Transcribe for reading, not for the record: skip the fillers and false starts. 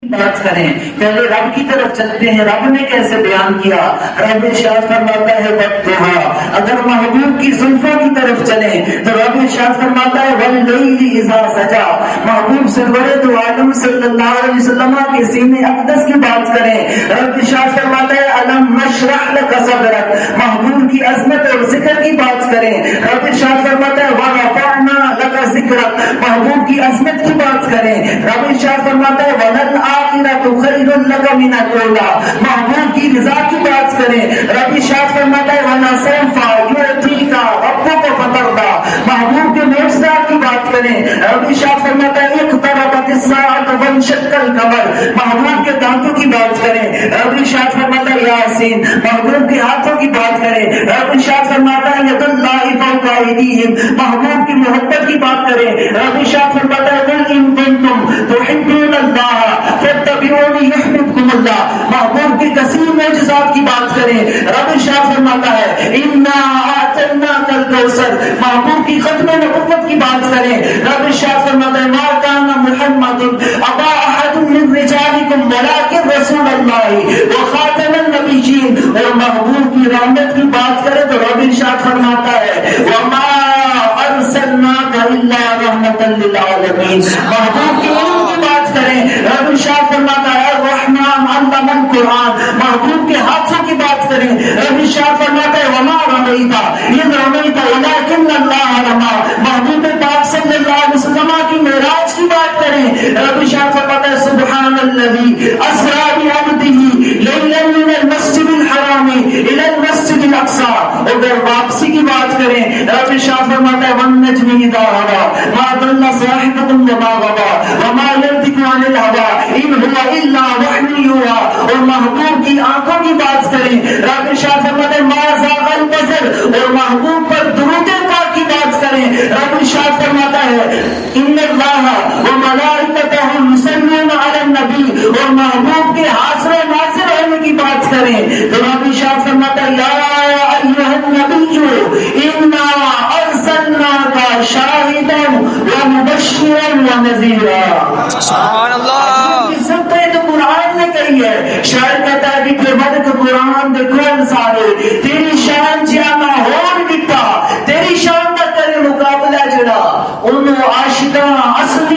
بات کریں، پہلے رب کی طرف چلتے ہیں۔ رب نے کیسے بیان کیا؟ رب ارشاد فرماتا ہے وَالضُّحَىٰ، اگر محبوب کی زلفوں کی طرف چلیں تو رب ارشاد فرماتا ہے وَاللَّيْلِ إِذَا سَجَىٰ، محبوب سرور دو عالم صلی اللہ علیہ وسلم کے سینے اقدس کی بات کریں، رب ارشاد فرماتا ہے أَلَمْ نَشْرَحْ لَكَ صَدْرَكَ، محبوب کی عظمت اور ذکر کی بات کریں، رب ارشاد فرماتا ہے وَرَفَعْنَا لَكَ ذِكْرَكَ، محبوب کی عظمت کی بات کریں، رب ارشاد فرماتا ہے وَلَلْآخِرَةُ خَيْرٌ لَكَ مِنَ الْأُولَىٰ، محبوب کی رضا کی بات کریں، رب ارشاد فرماتا ہے وَلَسَوْفَ يُعْطِيكَ رَبُّكَ فَتَرْضَىٰ، محبوب کے معجزات کی بات کریں، رب ارشاد فرماتا ہے اقتربت الساعة وانشق القمر، محبوب کے دانتوں کی بات کریں، رب ارشاد فرماتا ہے یاسین، محبوب کے ہاتھوں کی بات کریں، رب ارشاد فرماتا ہے ید اللہ فوق ایدیہم، محبوب کی محبت کی بات کریں، رب ارشاد فرماتا ہے قل ان کنتم تحبون اللہ فاتبعونی یحببکم اللہ، محبوب کی کثیر معجزات کی بات کریں، رب ارشاد فرماتا ہے انا اعطیناک الکوثر، محبوب کی ختم نبوت کی بات کریں، رب ارشاد فرماتا ہے ما کان محمد ابا احد من رجالکم ولکن رسول اللہ وخاتم النبیین، اور محبوب کی رحمت کی بات کریں تو رب ارشاد فرماتا ہے وما ارسلناک الا رحمتا للعالمین، محبوب کی علم کی بات کریں، رب ارشاد فرماتا ہے الرحمن علم القرآن، محبوب کے ہاتھوں کی بات کریں، رب ارشاد فرماتا ہے وما رمیت اذ رمیت ولکن اللہ رمی، محبوب پاک صلی اللہ علیہ وسلم کی معراج کی بات کریں، رب ارشاد فرماتا ہے سبحان الذی اسری بعبدہ لیلا من المسجد الحرام الی المسجد الاقصی، اگر واپسی کی بات کریں، رب ارشاد فرماتا ہے والنجم اذا هوی ما ضل صاحبکم وما غوی وما ينطق عن الهوى ان هو الا وحی یوحی، اور محبوب کی آنکھوں کی بات کریں، رب ارشاد فرماتا ہے ما زاغ البصر، اور محبوب پر درود پاک کی بات کریں، رب ارشاد فرماتا ہے ان اللہ وملائکتہ یصلون علی النبی، اور محبوب کے حاضر و ناظر ہونے کی بات کریں تو رب ارشاد فرماتا ہے یا ایھا النبی انا ارسلناک شاہدا ومبشرا ونذیرا، سبحان اللہ، سب تو قرآن نے کہی ہے، شاعر کہتا ہے کہ پھر بدک قرآن دے کون سارے تیری شان جانا ہون کتا، تیری شان دا کرے مقابلہ جڑا انہوں عاشقاں اصل